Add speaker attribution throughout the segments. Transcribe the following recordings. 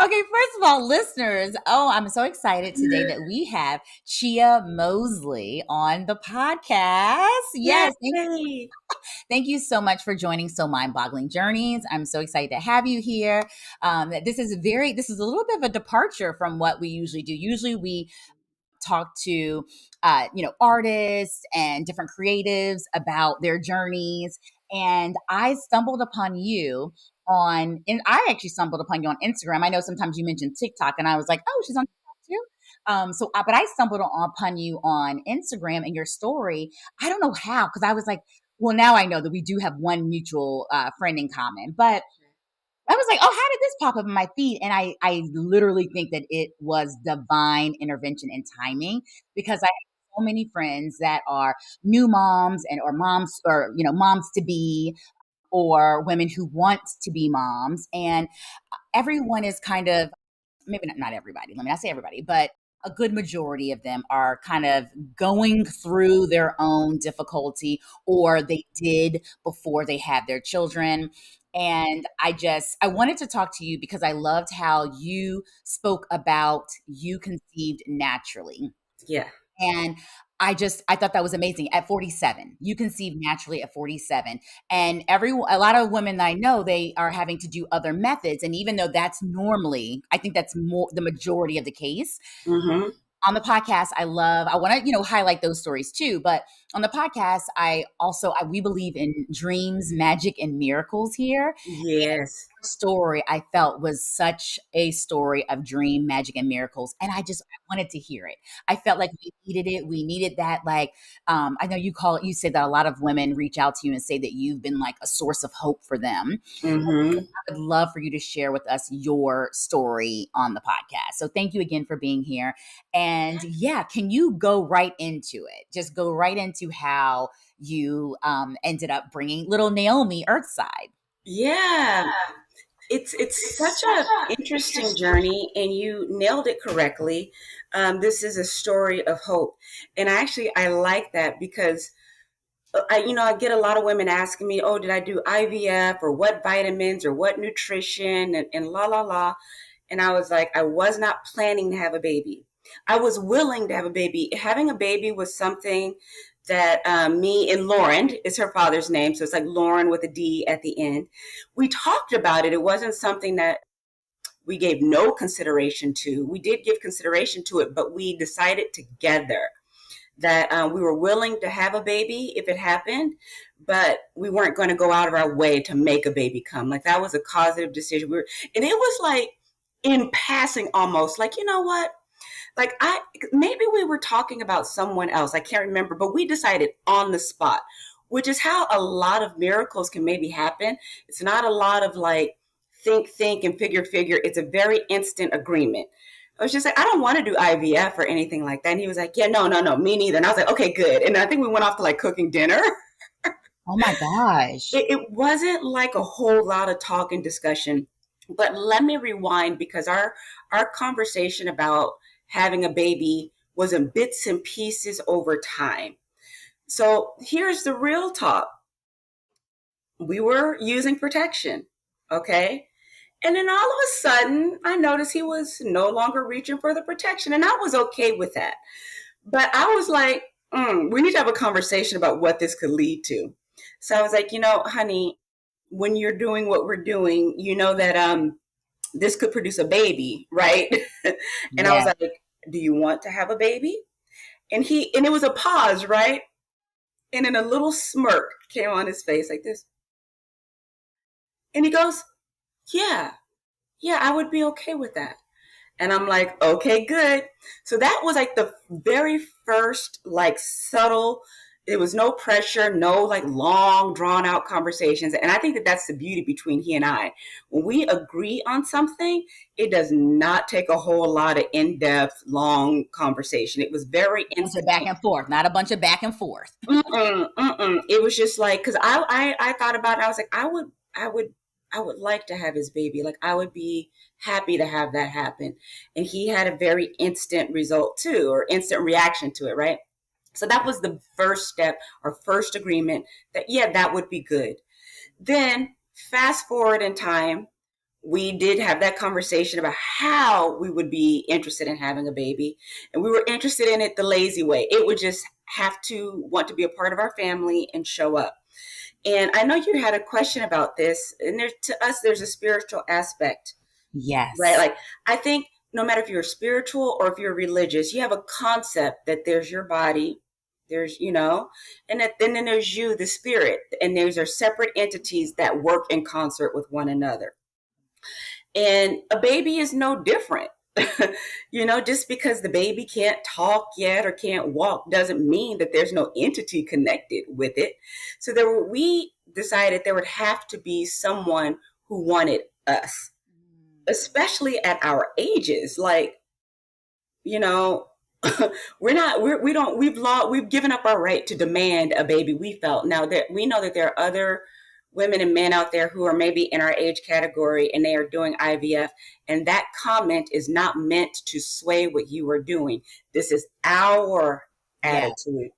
Speaker 1: Okay, first of all, listeners, I'm so excited today that we have Chia Mosley on the podcast. Yes,
Speaker 2: Yay!
Speaker 1: thank you so much for joining So Mind Boggling Journeys. I'm so excited to have you here. This is a little bit of a departure from what we usually do. Usually we talk to artists and different creatives about their journeys, and I actually stumbled upon you on Instagram. I know sometimes you mention TikTok, and I was like, oh, she's on TikTok too. But I stumbled upon you on Instagram and your story. I don't know how, because I was like, well, now I know that we do have one mutual friend in common. But I was like, oh, how did this pop up in my feed? And I literally think that it was divine intervention and timing, because I have so many friends that are new moms or moms, or moms to be, or women who want to be moms, and everyone is kind of, maybe not everybody, let me not say everybody, but a good majority of them are kind of going through their own difficulty, or they did before they had their children. And I wanted to talk to you because I loved how you spoke about you conceived naturally.
Speaker 2: Yeah.
Speaker 1: And I thought that was amazing. At 47, you conceived naturally at 47. And a lot of women that I know, they are having to do other methods. And even though that's normally, I think that's more the majority of the case,
Speaker 2: Mm-hmm.
Speaker 1: on the podcast, I want to, highlight those stories too. But on the podcast, we believe in dreams, magic, and miracles here.
Speaker 2: Yes.
Speaker 1: Story I felt was such a story of dream, magic, and miracles, and I wanted to hear it. I felt like we needed it. We needed that. Like, I know you said that a lot of women reach out to you and say that you've been like a source of hope for them.
Speaker 2: Mm-hmm.
Speaker 1: I would love for you to share with us your story on the podcast. So thank you again for being here. And yeah, can you go right into it? Just go right into how you ended up bringing little Naomi Earthside.
Speaker 2: Yeah. It's such a interesting journey, and you nailed it correctly. This is a story of hope, and I like that because I get a lot of women asking me, "Oh, did I do IVF or what vitamins or what nutrition and la la la?" And I was like, I was not planning to have a baby. I was willing to have a baby. Having a baby was something that me and Lauren is her father's name. So it's like Lauren with a D at the end. We talked about it. It wasn't something that we gave no consideration to. We did give consideration to it, but we decided together that we were willing to have a baby if it happened, but we weren't going to go out of our way to make a baby come. Like that was a causative decision. And it was like in passing almost, like, you know what? Like maybe we were talking about someone else. I can't remember, but we decided on the spot, which is how a lot of miracles can maybe happen. It's not a lot of like think and figure. It's a very instant agreement. I was just like, I don't want to do IVF or anything like that. And he was like, yeah, no, me neither. And I was like, okay, good. And I think we went off to like cooking dinner.
Speaker 1: Oh my gosh.
Speaker 2: It wasn't like a whole lot of talk and discussion. But let me rewind because our conversation about having a baby was in bits and pieces over time. So here's the real talk. We were using protection, okay? And then all of a sudden, I noticed he was no longer reaching for the protection, and I was okay with that. But I was like, we need to have a conversation about what this could lead to. So I was like, honey, when you're doing what we're doing, you know that this could produce a baby, right? And I was
Speaker 1: Yeah.
Speaker 2: like, do you want to have a baby? And it was a pause, right? And then a little smirk came on his face like this. And he goes, yeah, I would be okay with that. And I'm like, okay, good. So that was like the very first, like subtle, there was no pressure, no like long drawn out conversations. And I think that that's the beauty between he and I. When we agree on something, it does not take a whole lot of in-depth, long conversation. It was very
Speaker 1: Bunch of back
Speaker 2: instant.
Speaker 1: and forth, not a bunch of back and forth.
Speaker 2: It was just like, because I thought about it. I was like, I would like to have his baby. Like I would be happy to have that happen. And he had a very instant result too, or instant reaction to it, right? So that was the first step or first agreement that, yeah, that would be good. Then fast forward in time, we did have that conversation about how we would be interested in having a baby. And we were interested in it the lazy way. It would just have to want to be a part of our family and show up. And I know you had a question about this. And there, to us, there's a spiritual aspect, right?
Speaker 1: Yes.
Speaker 2: Like, I think no matter if you're spiritual or if you're religious, you have a concept that there's your body, there's, and that then there's you, the spirit, and those are separate entities that work in concert with one another. And a baby is no different. Just because the baby can't talk yet or can't walk doesn't mean that there's no entity connected with it. So we decided there would have to be someone who wanted us, especially at our ages. Like, you know, we've given up our right to demand a baby. We felt now that we know that there are other women and men out there who are maybe in our age category and they are doing IVF. And that comment is not meant to sway what you are doing. This is our
Speaker 1: Yeah.
Speaker 2: attitude.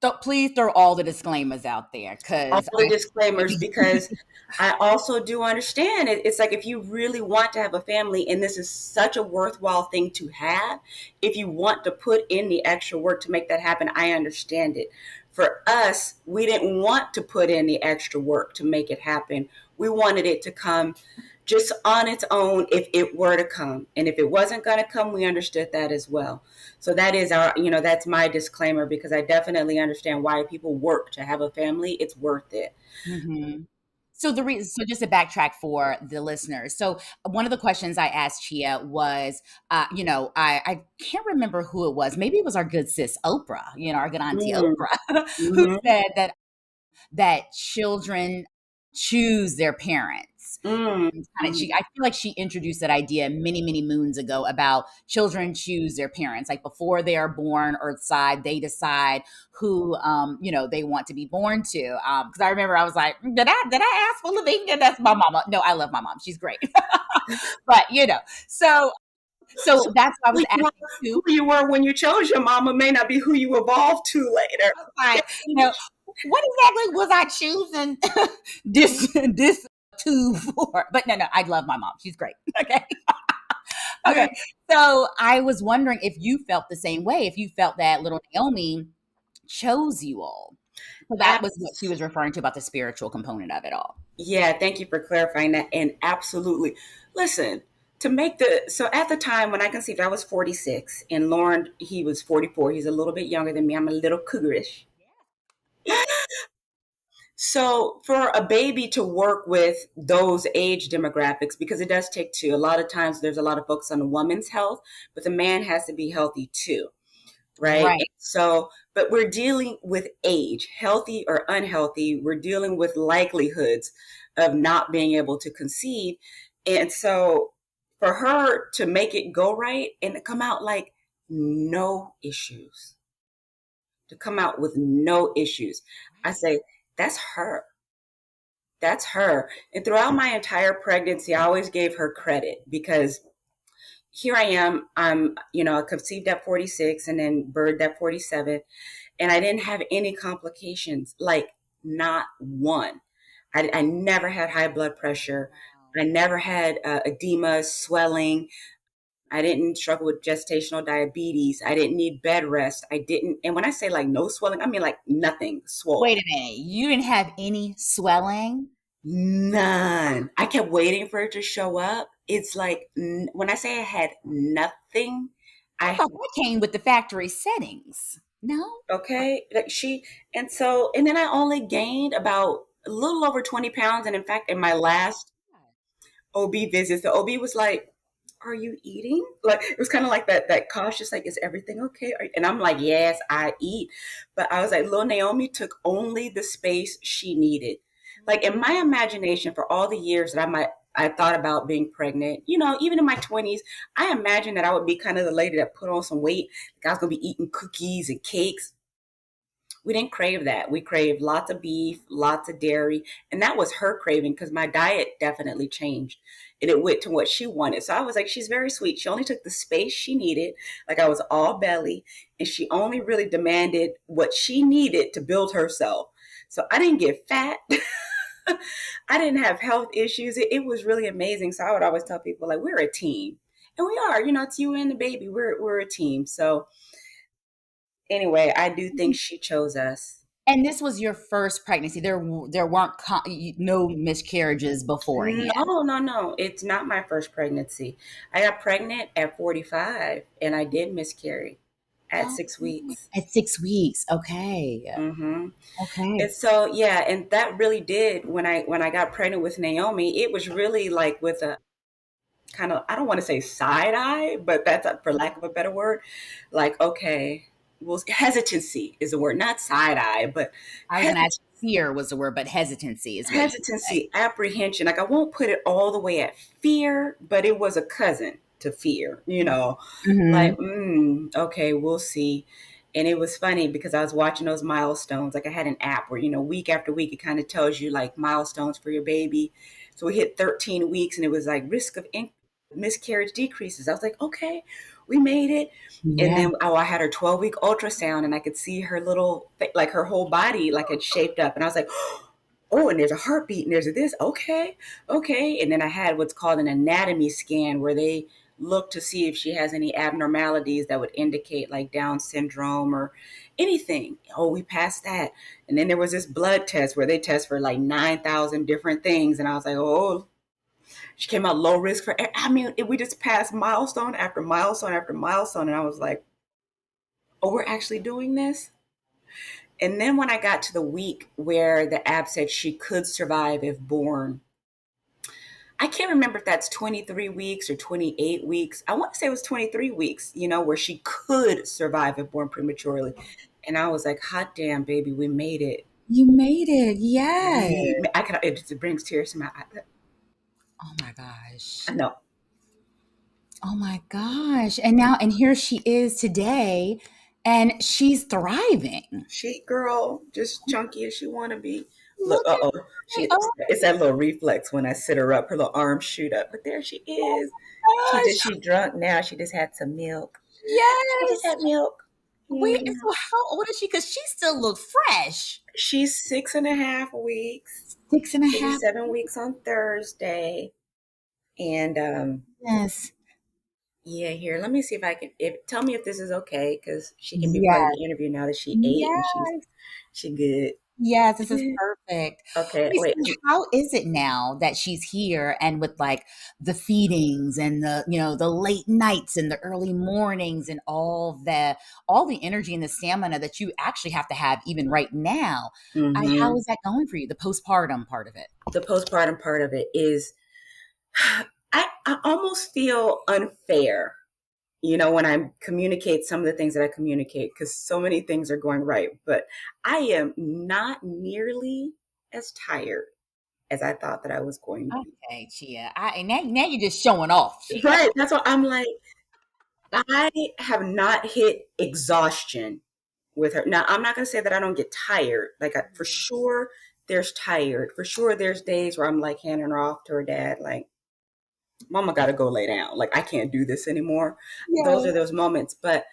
Speaker 1: So please throw all the disclaimers out there
Speaker 2: All
Speaker 1: because
Speaker 2: the disclaimers, because I also do understand it. It's like if you really want to have a family and this is such a worthwhile thing to have, if you want to put in the extra work to make that happen, I understand it. For us, we didn't want to put in the extra work to make it happen. We wanted it to come just on its own if it were to come. And if it wasn't going to come, we understood that as well. So that is that's my disclaimer, because I definitely understand why people work to have a family. It's worth it.
Speaker 1: Mhm. So the reason, so just to backtrack for the listeners. So one of the questions I asked Chia was, I can't remember who it was. Maybe it was our good sis Oprah, our good auntie
Speaker 2: Mm,
Speaker 1: Oprah, who
Speaker 2: hmm
Speaker 1: said that children choose their parents.
Speaker 2: mm,
Speaker 1: I feel like she introduced that idea many, many moons ago about children choose their parents. Like before they are born earthside, they decide who, they want to be born to. Because I remember I was like, did I ask for Lavinia? That's my mama. No, I love my mom. She's great. But so
Speaker 2: So
Speaker 1: so that's why I
Speaker 2: who
Speaker 1: was
Speaker 2: you, were,
Speaker 1: asking
Speaker 2: who
Speaker 1: too.
Speaker 2: you were when you chose your mama may not be who you evolve to later.
Speaker 1: Like, what exactly was I choosing this tube for? But no, I love my mom. She's great. Okay. Okay. So I was wondering if you felt the same way, if you felt that little Naomi chose you all. So that was what she was referring to about the spiritual component of it all.
Speaker 2: Yeah, thank you for clarifying that. And absolutely. Listen, so at the time when I conceived, I was 46 and Lauren, he was 44. He's a little bit younger than me. I'm a little cougarish. So for a baby to work with those age demographics, because it does take two, a lot of times there's a lot of focus on the woman's health, but the man has to be healthy too. Right.
Speaker 1: Right.
Speaker 2: So, but we're dealing with age, healthy or unhealthy. We're dealing with likelihoods of not being able to conceive. And so for her to make it go right and to come out like no issues, to come out with no issues, I say, that's her. That's her. And throughout my entire pregnancy, I always gave her credit because here I am. I conceived at 46 and then birthed at 47. And I didn't have any complications, like not one. I never had high blood pressure.
Speaker 1: Wow.
Speaker 2: I never had edema, swelling. I didn't struggle with gestational diabetes. I didn't need bed rest. I didn't. And when I say like no swelling, I mean like nothing
Speaker 1: Wait
Speaker 2: swole.
Speaker 1: a minute. You didn't have any swelling?
Speaker 2: None. I kept waiting for it to show up. It's like when I say I had nothing,
Speaker 1: I
Speaker 2: I
Speaker 1: thought that came with the factory settings. No?
Speaker 2: okay, like and then I only gained about a little over 20 pounds. And in fact, in my last OB visits, the OB was like, "Are you eating?" Like it was kind of like that cautious, like, "Is everything okay?" And I'm like, "Yes, I eat." But I was like, little Naomi took only the space she needed. Like in my imagination, for all the years that I thought about being pregnant, even in my 20s, I imagined that I would be kind of the lady that put on some weight. Like I was gonna be eating cookies and cakes. We didn't crave that. We craved lots of beef, lots of dairy. And that was her craving because my diet definitely changed and it went to what she wanted. So I was like, she's very sweet. She only took the space she needed. Like I was all belly and she only really demanded what she needed to build herself. So I didn't get fat. I didn't have health issues. It was really amazing. So I would always tell people like we're a team. And we are, it's you and the baby. We're a team. So anyway, I do think she chose us.
Speaker 1: And this was your first pregnancy. There weren't no miscarriages beforehand.
Speaker 2: No, no, no. It's not my first pregnancy. I got pregnant at 45 and I did miscarry at
Speaker 1: Oh,
Speaker 2: 6 weeks.
Speaker 1: at 6 weeks. Okay.
Speaker 2: Hmm.
Speaker 1: Okay.
Speaker 2: And so, yeah, and that really did when I got pregnant with Naomi, it was really like with a kind of, I don't want to say side eye, but that's for lack of a better word. Like, okay, well, hesitancy is the word, not side eye, but
Speaker 1: I was going to ask, fear was the word, but hesitancy is what you would say.
Speaker 2: hesitancy, apprehension. Like I won't put it all the way at fear, but it was a cousin to fear,
Speaker 1: Hmm.
Speaker 2: like, okay, we'll see. And it was funny because I was watching those milestones. Like I had an app where, week after week, it kind of tells you like milestones for your baby. So we hit 13 weeks and it was like risk of miscarriage decreases. I was like, okay, we made it. And
Speaker 1: Yeah.
Speaker 2: then, oh, I had her 12-week ultrasound and I could see her little, like her whole body, like it shaped up. And I was like, oh, and there's a heartbeat and there's a this. Okay. Okay. And then I had what's called an anatomy scan where they look to see if she has any abnormalities that would indicate like Down syndrome or anything. Oh, we passed that. And then there was this blood test where they test for like 9,000 different things. And I was like, oh, she came out low risk for, I mean, we just passed milestone after milestone after milestone. And I was like, oh, we're actually doing this? And then when I got to the week where the app said she could survive if born, I can't remember if that's 23 weeks or 28 weeks. I want to say it was 23 weeks, where she could survive if born prematurely. And I was like, hot damn, baby, we made it.
Speaker 1: You made it. Yeah.
Speaker 2: It brings tears to my eyes.
Speaker 1: Oh my gosh.
Speaker 2: I know.
Speaker 1: Oh my gosh. And here she is today and she's thriving.
Speaker 2: Girl, just chunky as she want to be. Look,
Speaker 1: Look at
Speaker 2: oh,
Speaker 1: me. Oh
Speaker 2: it's that little reflex when I sit her up, her little arms shoot up. But there she is.
Speaker 1: my
Speaker 2: She
Speaker 1: gosh.
Speaker 2: drunk now. She just had some milk. She just
Speaker 1: Yes.
Speaker 2: had milk.
Speaker 1: Wait,
Speaker 2: Mm.
Speaker 1: so how old is she? Because she still looks fresh.
Speaker 2: She's 6.5 weeks.
Speaker 1: 6 and a
Speaker 2: She'll be
Speaker 1: half.
Speaker 2: 7 weeks on Thursday. And
Speaker 1: Yes.
Speaker 2: yeah, here, let me see if I can tell me if this is okay, because she can be part of
Speaker 1: Yes.
Speaker 2: the interview now that she ate and
Speaker 1: Yes.
Speaker 2: she good.
Speaker 1: Yes, this is perfect.
Speaker 2: Okay,
Speaker 1: Wait,
Speaker 2: wait.
Speaker 1: so how is it now that she's here and with like the feedings and the late nights and the early mornings and all the energy and the stamina that you actually have to have even right now? How
Speaker 2: Hmm.
Speaker 1: is that going for you? The postpartum part of it.
Speaker 2: The postpartum part of it is, I almost feel unfair, when I communicate some of the things that I communicate, because so many things are going right. But I am not nearly as tired as I thought that I was going to be.
Speaker 1: Okay, Chia. And now you're just showing off, Chia.
Speaker 2: Right. That's what I'm like. I have not hit exhaustion with her. Now, I'm not going to say that I don't get tired. Like, for sure, there's tired. For sure, there's days where I'm like handing her off to her dad, like, Mama got to go lay down. Like, I can't do this anymore. Those
Speaker 1: Yeah.
Speaker 2: are those moments. But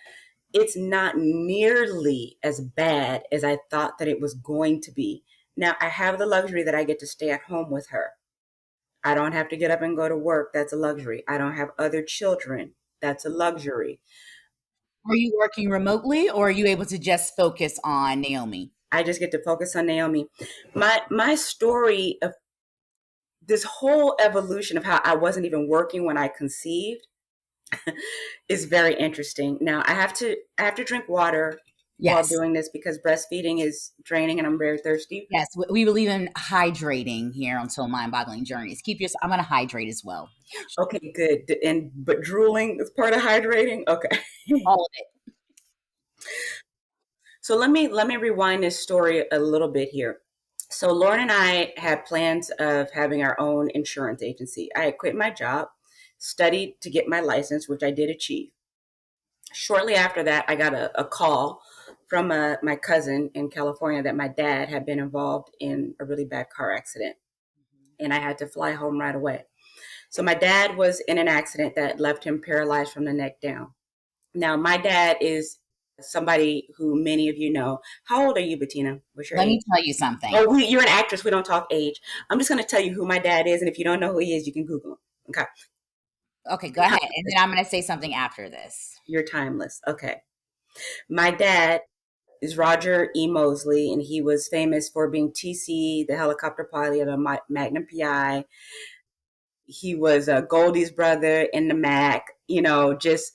Speaker 2: it's not nearly as bad as I thought that it was going to be. Now, I have the luxury that I get to stay at home with her. I don't have to get up and go to work. That's a luxury. I don't have other children. That's a luxury.
Speaker 1: Are you working remotely or are you able to just focus on Naomi?
Speaker 2: I just get to focus on Naomi. My story of this whole evolution of how I wasn't even working when I conceived is very interesting. Now I have to drink water while
Speaker 1: Yes.
Speaker 2: doing this because breastfeeding is draining and I'm very thirsty.
Speaker 1: Yes, we believe in hydrating here on Soul Mind Boggling Journeys. I'm going to hydrate as well.
Speaker 2: Okay, good. And but drooling is part of hydrating. Okay.
Speaker 1: All of it.
Speaker 2: So let me rewind this story a little bit here. So Lauren and I had plans of having our own insurance agency. I had quit my job, studied to get my license, which I did achieve. Shortly after that, I got a call from my cousin in California that my dad had been involved in a really bad car accident, and I had to fly home right away. So my dad was in an accident that left him paralyzed from the neck down. Now, my dad is somebody who many of you know. How old are you, Bettina? What's your
Speaker 1: Let
Speaker 2: age?
Speaker 1: me tell you something.
Speaker 2: Oh, you're an actress. We don't talk age. I'm just going to tell you who my dad is, and if you don't know who he is, you can Google him. Okay.
Speaker 1: Okay, go ahead. And then I'm going to say something after this.
Speaker 2: You're timeless. Okay. My dad is Roger E. Mosley, and he was famous for being TC, the helicopter pilot of Magnum PI. He was Goldie's brother in the Mac, just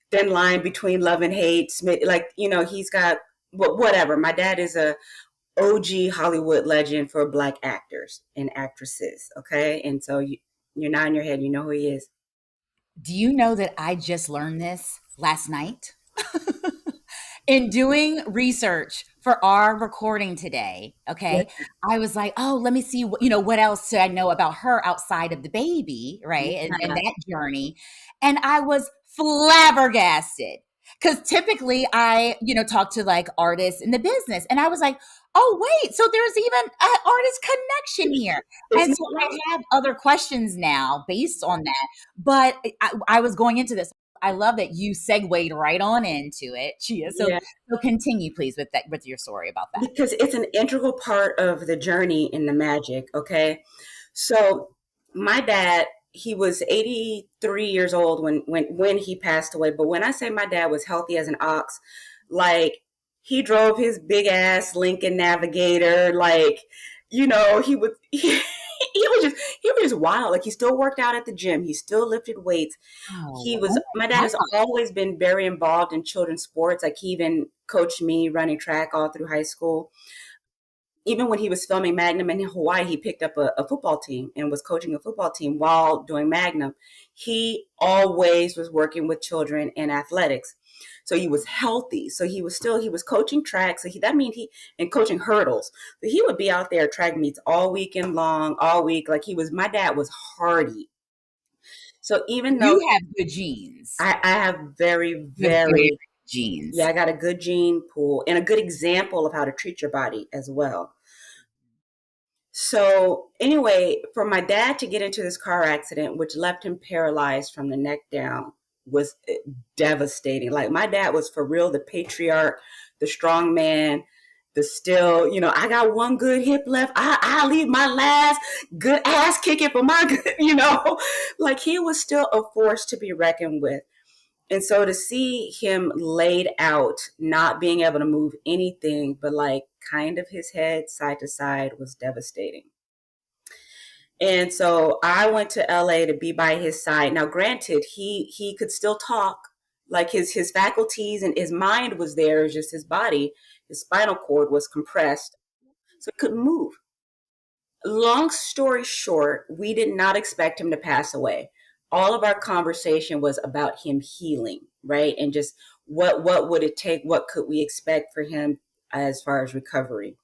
Speaker 2: thin line between love and hate. Smith, like, he's got whatever. My dad is a OG Hollywood legend for Black actors and actresses. Okay. And so you're nodding your head. You know who he is.
Speaker 1: Do you know that I just learned this last night? In doing research for our recording today,
Speaker 2: Yeah.
Speaker 1: okay, I was like, oh, let me see what else do I know about her outside of the baby, right? And
Speaker 2: Yeah.
Speaker 1: that journey. And I was flabbergasted. Because typically talk to like artists in the business. And I was like, oh, wait, so there's even an artist connection here.
Speaker 2: It's
Speaker 1: And
Speaker 2: not
Speaker 1: so
Speaker 2: wrong.
Speaker 1: I have other questions now based on that. But I was going into this. I love that you segued right on into it, Chia. So
Speaker 2: Yeah.
Speaker 1: so continue, please, with that, with your story about that.
Speaker 2: Because it's an integral part of the journey in the magic. Okay. So my dad, he was 83 years old when he passed away. But when I say my dad was healthy as an ox, like he drove his big ass Lincoln Navigator, like, he would he was just wild. Like he still worked out at the gym. He still lifted weights.
Speaker 1: Oh, oh
Speaker 2: My
Speaker 1: my
Speaker 2: dad has always been very involved in children's sports. Like he even coached me running track all through high school. Even when he was filming Magnum in Hawaii, he picked up a football team and was coaching a football team while doing Magnum. He always was working with children in athletics. So he was healthy. So he was coaching track. So that means and coaching hurdles. So he would be out there at track meets all weekend long, all week. Like my dad was hardy. So even though
Speaker 1: You have good genes.
Speaker 2: I have very,
Speaker 1: You have very
Speaker 2: very,
Speaker 1: good genes.
Speaker 2: yeah, I got a good gene pool and a good example of how to treat your body as well. So anyway, for my dad to get into this car accident, which left him paralyzed from the neck down, was devastating. Like my dad was for real the patriarch, the strong man, the still, I got one good hip left. I'll leave my last good ass kicking for my good, like he was still a force to be reckoned with. And so to see him laid out, not being able to move anything but like kind of his head side to side was devastating. And so I went to LA to be by his side. Now, granted, he could still talk, like his faculties and his mind was there, it's just his body, his spinal cord was compressed, so he couldn't move. Long story short, we did not expect him to pass away. All of our conversation was about him healing, right? And just what would it take? What could we expect for him as far as recovery?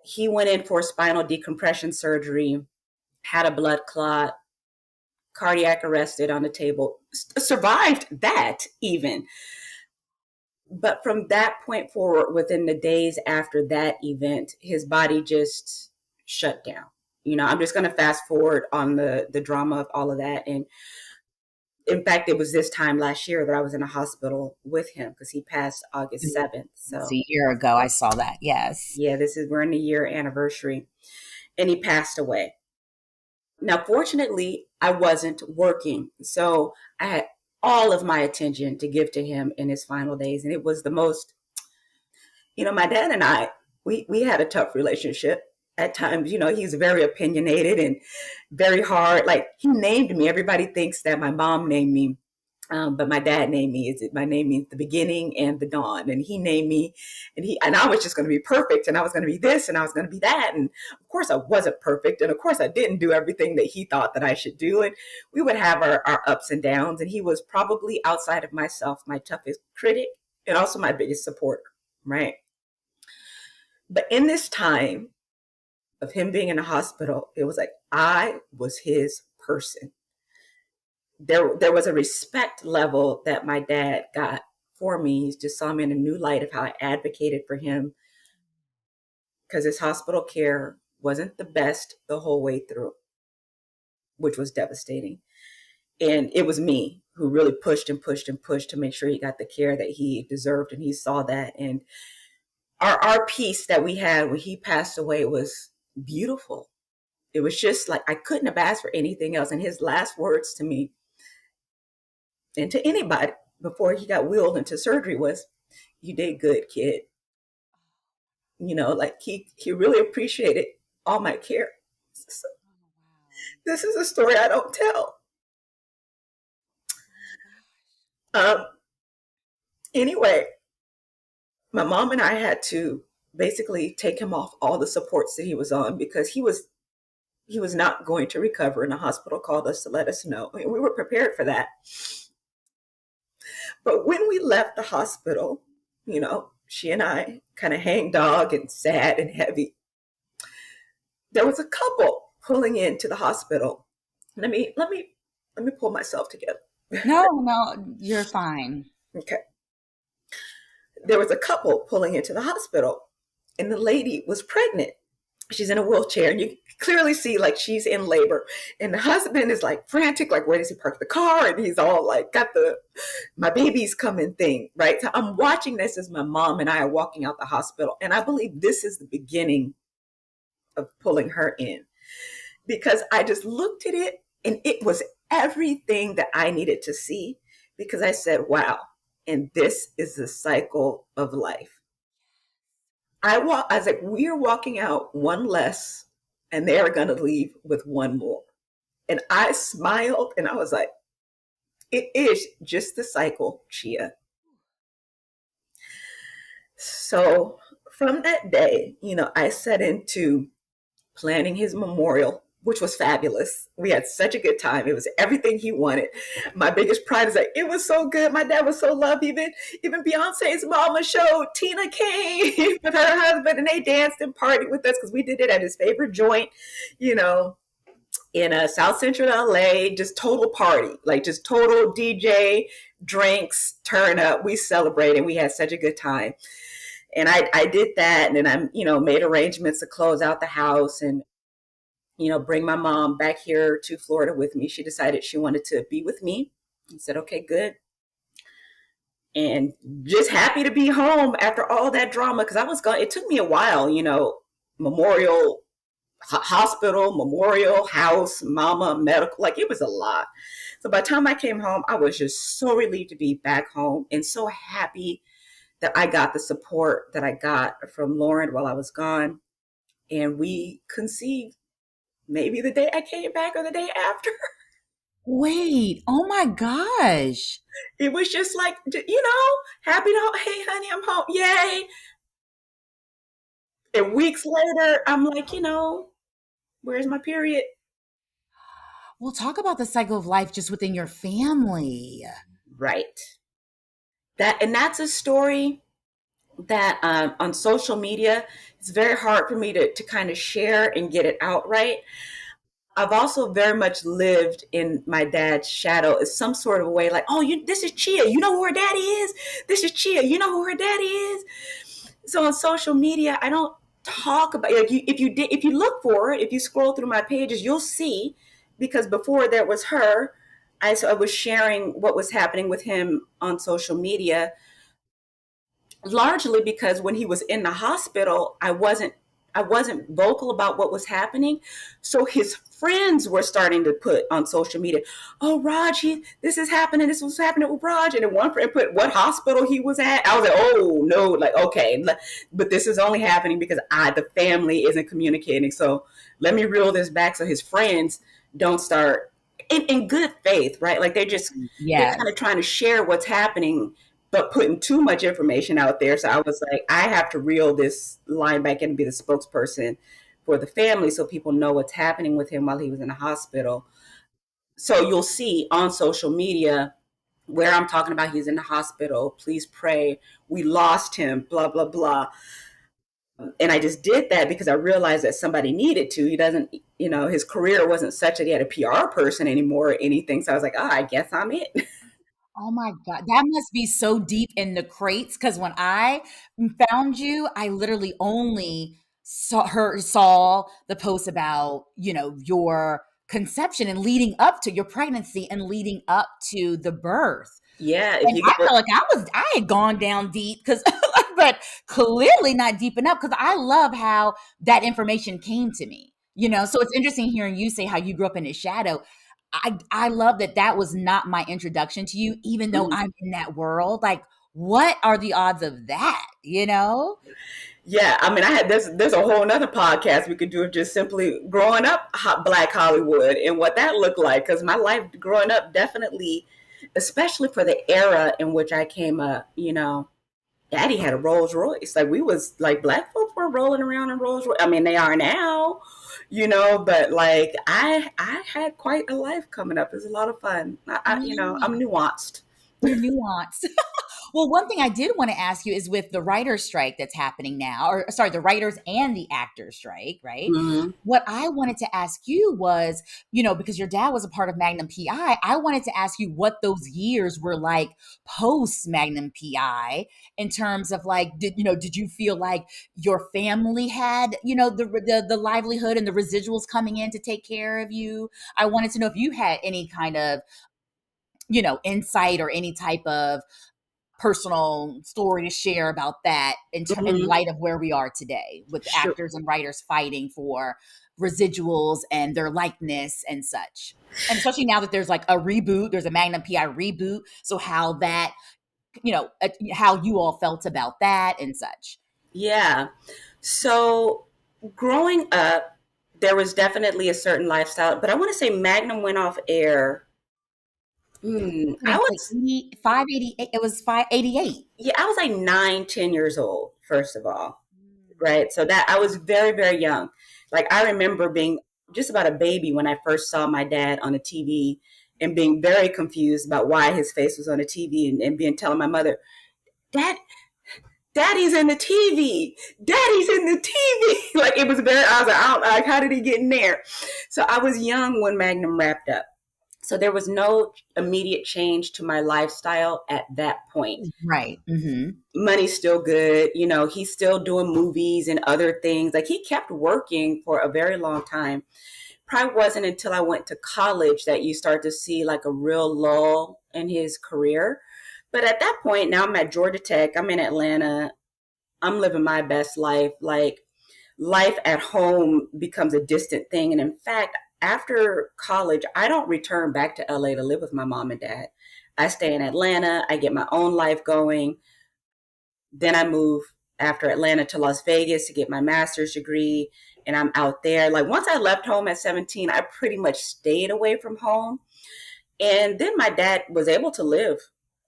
Speaker 2: He went in for spinal decompression surgery, had a blood clot, cardiac arrested on the table, survived that even. But from that point forward, within the days after that event, his body just shut down. I'm just going to fast forward on the drama of all of that. And in fact, it was this time last year that I was in a hospital with him because he passed August 7th.
Speaker 1: It's
Speaker 2: So
Speaker 1: a year ago. I saw that. Yes.
Speaker 2: yeah, we're in the year anniversary, and he passed away. Now, fortunately, I wasn't working. So I had all of my attention to give to him in his final days. And it was the most, my dad and I, we had a tough relationship at times. He's very opinionated and very hard. Like he named me. Everybody thinks that my mom named me. But my dad named me. My name means the beginning and the dawn, and he named me, and I was just going to be perfect, and I was going to be this, and I was going to be that, and of course I wasn't perfect, and of course I didn't do everything that he thought that I should do, and we would have our ups and downs, and he was probably outside of myself my toughest critic and also my biggest supporter, right? But in this time of him being in the hospital, it was like I was his person. There was a respect level that my dad got for me. He just saw me in a new light of how I advocated for him because his hospital care wasn't the best the whole way through, which was devastating. And it was me who really pushed and pushed and pushed to make sure he got the care that he deserved, and he saw that. And our peace that we had when he passed away was beautiful. It was just like I couldn't have asked for anything else. And his last words to me and to anybody before he got wheeled into surgery was, "You did good, kid." Like he really appreciated all my care. So this is a story I don't tell. Um, anyway, my mom and I had to basically take him off all the supports that he was on because he was not going to recover, and the hospital called us to let us know. I mean, we were prepared for that. But when we left the hospital, she and I kind of hang dog and sad and heavy. There was a couple pulling into the hospital. Let me pull myself together.
Speaker 1: No, you're fine.
Speaker 2: Okay. There was a couple pulling into the hospital, and the lady was pregnant. She's in a wheelchair, and you clearly see like she's in labor. And the husband is like frantic, like where does he park the car? And he's all like got the "my baby's coming" thing, right? So I'm watching this as my mom and I are walking out the hospital, and I believe this is the beginning of pulling her in, because I just looked at it and it was everything that I needed to see, because I said, wow, and this is the cycle of life. I was like, we are walking out one less, and they are going to leave with one more. And I smiled and I was like, it is just the cycle, Chia. So from that day, I set into planning his memorial, which was fabulous. We had such a good time. It was everything he wanted. My biggest pride is that it was so good. My dad was so loved. Even Beyonce's mama showed Tina came with her husband, and they danced and partied with us because we did it at his favorite joint, you know, in South Central LA. Just total party, like just total DJ, drinks, turn up. We celebrated. We had such a good time. And I did that, and then I, made arrangements to close out the house and, bring my mom back here to Florida with me. She decided she wanted to be with me. I said, okay, good. And just happy to be home after all that drama, because I was gone. It took me a while, memorial hospital, memorial house, mama, medical, like it was a lot. So by the time I came home, I was just so relieved to be back home and so happy that I got the support that I got from Lauren while I was gone. And we conceived maybe the day I came back or the day after.
Speaker 1: Wait, oh my gosh.
Speaker 2: It was just like, happy to, hey, honey, I'm home. Yay. And weeks later, I'm like, where's my period?
Speaker 1: Well, talk about the cycle of life just within your family.
Speaker 2: Right. That's a story that on social media, it's very hard for me to kind of share and get it out right. I've also very much lived in my dad's shadow in some sort of a way, like, oh, this is Chia. You know who her daddy is? This is Chia. You know who her daddy is? So on social media, I don't talk about, like, if you look for it, if you scroll through my pages, you'll see, because before there was her, I was sharing what was happening with him on social media, largely because when he was in the hospital, I wasn't vocal about what was happening. So his friends were starting to put on social media, oh, Raj, this is happening. This was happening with Raj. And then one friend put what hospital he was at. I was like, oh, no, like, okay. But this is only happening because the family isn't communicating. So let me reel this back so his friends don't start in good faith, right? Like they're kind of trying to share what's happening, but putting too much information out there. So I was like, I have to reel this line back and be the spokesperson for the family so people know what's happening with him while he was in the hospital. So you'll see on social media where I'm talking about he's in the hospital, please pray, we lost him, blah, blah, blah. And I just did that because I realized that somebody needed to. He doesn't, his career wasn't such that he had a PR person anymore or anything. So I was like, I guess I'm it.
Speaker 1: Oh my God. That must be so deep in the crates. Because when I found you, I literally only saw the post about, your conception and leading up to your pregnancy and leading up to the birth.
Speaker 2: Yeah, if
Speaker 1: And
Speaker 2: you
Speaker 1: I
Speaker 2: go,
Speaker 1: felt like I had gone down deep because, but clearly not deep enough because I love how that information came to me. So it's interesting hearing you say how you grew up in the shadow. I love that that was not my introduction to you, even though
Speaker 2: mhm.
Speaker 1: I'm in that world. Like, what are the odds of that?
Speaker 2: Yeah, I mean, there's a whole nother podcast we could do of just simply growing up Black Hollywood and what that looked like. Because my life growing up definitely, especially for the era in which I came up, Daddy had a Rolls Royce. Like we was like black folks were rolling around in Rolls Royce. I mean, they are now, but like I had quite a life coming up. It was a lot of fun.
Speaker 1: Yeah.
Speaker 2: I'm nuanced.
Speaker 1: You're nuanced. Well, one thing I did want to ask you is with the writer's strike that's happening now, or sorry, the writers and the actors strike, right?
Speaker 2: Mm-hmm.
Speaker 1: What I wanted to ask you was, because your dad was a part of Magnum PI, I wanted to ask you what those years were like post Magnum PI in terms of like, did you feel like your family had, the livelihood and the residuals coming in to take care of you? I wanted to know if you had any kind of, insight or any type of personal story to share about that in
Speaker 2: Mm-hmm.
Speaker 1: light of where we are today with
Speaker 2: Sure.
Speaker 1: actors and writers fighting for residuals and their likeness and such. And especially now that there's like a reboot, there's a Magnum PI reboot. So how that, how you all felt about that and such.
Speaker 2: Yeah. So growing up, there was definitely a certain lifestyle, but I want to say Magnum went off air.
Speaker 1: I think like 588, it was 588.
Speaker 2: I was like 9, 10 years old, first of all. Right. So that I was very, very young. Like I remember being just about a baby when I first saw my dad on the TV and being very confused about why his face was on the TV and being telling my mother, Dad, Daddy's in the TV. Daddy's in the TV. Like it was very, I was like, like, how did he get in there? So I was young when Magnum wrapped up. So there was no immediate change to my lifestyle at that point.
Speaker 1: Right. Mm-hmm.
Speaker 2: Money's still good. He's still doing movies and other things. Like he kept working for a very long time. Probably wasn't until I went to college that you start to see like a real lull in his career. But at that point, now I'm at Georgia Tech. I'm in Atlanta. I'm living my best life. Like life at home becomes a distant thing. And in fact, after college, I don't return back to LA to live with my mom and dad. I stay in Atlanta. I get my own life going. Then I move after Atlanta to Las Vegas to get my master's degree. And I'm out there. Like once I left home at 17, I pretty much stayed away from home. And then my dad was able to live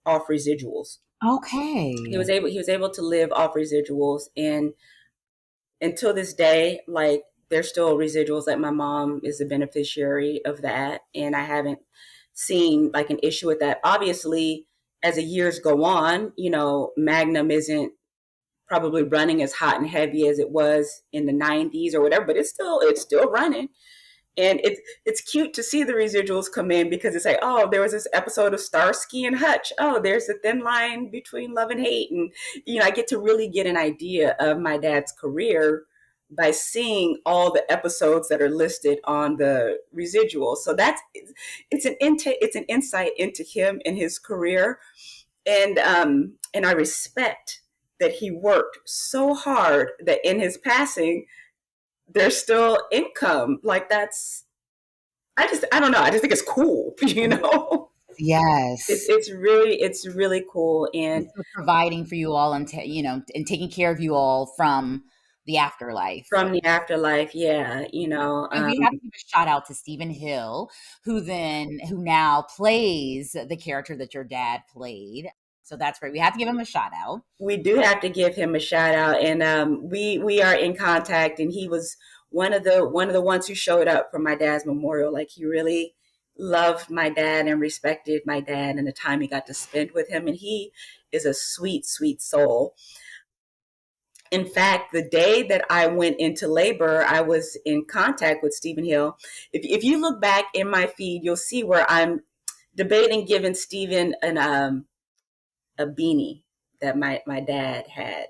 Speaker 2: off residuals. He
Speaker 1: Okay.
Speaker 2: was able to live off residuals. And until this day, like there's still residuals. Like my mom is the beneficiary of that. And I haven't seen like an issue with that. Obviously, as the years go on, Magnum isn't probably running as hot and heavy as it was in the 90s or whatever, but it's still running. And it's cute to see the residuals come in because it's like, oh, there was this episode of Starsky and Hutch. Oh, there's a thin line between love and hate. And, I get to really get an idea of my dad's career by seeing all the episodes that are listed on the residuals. So it's an insight into him and his career. And I respect that he worked so hard that in his passing, there's still income. Like I don't know. I just think it's cool, It's
Speaker 1: Yes.
Speaker 2: it's really cool.
Speaker 1: And
Speaker 2: And
Speaker 1: so providing for you all and and taking care of you all from the afterlife.
Speaker 2: from the afterlife, yeah,
Speaker 1: And we have to give a shout out to Stephen Hill, who now plays the character that your dad played. So that's great. We have to give him a shout out.
Speaker 2: we do have to give him a shout out, and we are in contact. And he was one of the ones who showed up for my dad's memorial. Like he really loved my dad and respected my dad and the time he got to spend with him. And he is a sweet, sweet soul. In fact, the day that I went into labor, I was in contact with Stephen Hill. If you look back in my feed, you'll see where I'm debating giving Stephen a beanie that my dad had.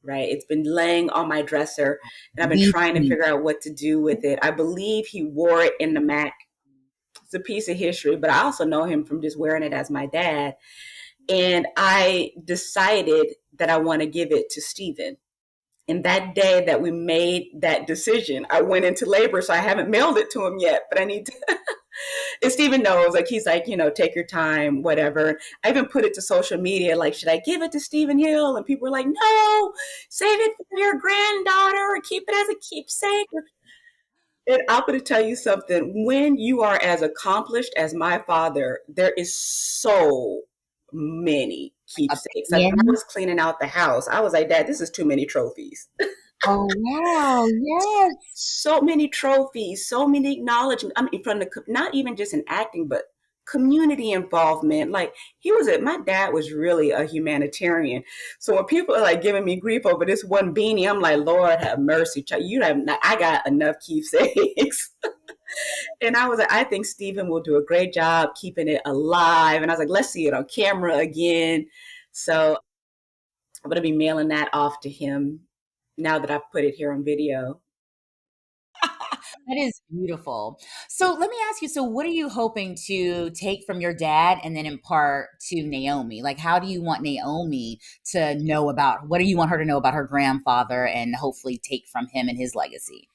Speaker 2: Right, it's been laying on my dresser, and I've been
Speaker 1: Me
Speaker 2: trying to
Speaker 1: too.
Speaker 2: figure out what to do with it. I believe he wore it in the Mac. It's a piece of history, but I also know him from just wearing it as my dad. And I decided that I want to give it to Stephen. And that day that we made that decision, I went into labor. So I haven't mailed it to him yet, but I need to. And Stephen knows, like, he's like, take your time, whatever. I even put it to social media, like, should I give it to Stephen Hill? And people were like, no, save it for your granddaughter or keep it as a keepsake. And I'm going to tell you something. When you are as accomplished as my father, there is so many keepsakes. Like when I
Speaker 1: Opinion.
Speaker 2: was cleaning out the house, I was like, Dad, this is too many trophies.
Speaker 1: Oh wow, yes.
Speaker 2: So many trophies, so many acknowledgments. I mean, from the not even just in acting, but community involvement. Like my dad was really a humanitarian. So when people are like giving me grief over this one beanie, I'm like, Lord have mercy, child. You have not, I got enough keepsakes. And I was like, I think Stephen will do a great job keeping it alive. And I was like, let's see it on camera again. So I'm gonna be mailing that off to him now that I've put it here on video.
Speaker 1: That is beautiful. So let me ask you, so what are you hoping to take from your dad and then impart to Naomi? Like, how do you want Naomi to know about, what do you want her to know about her grandfather and hopefully take from him and his legacy?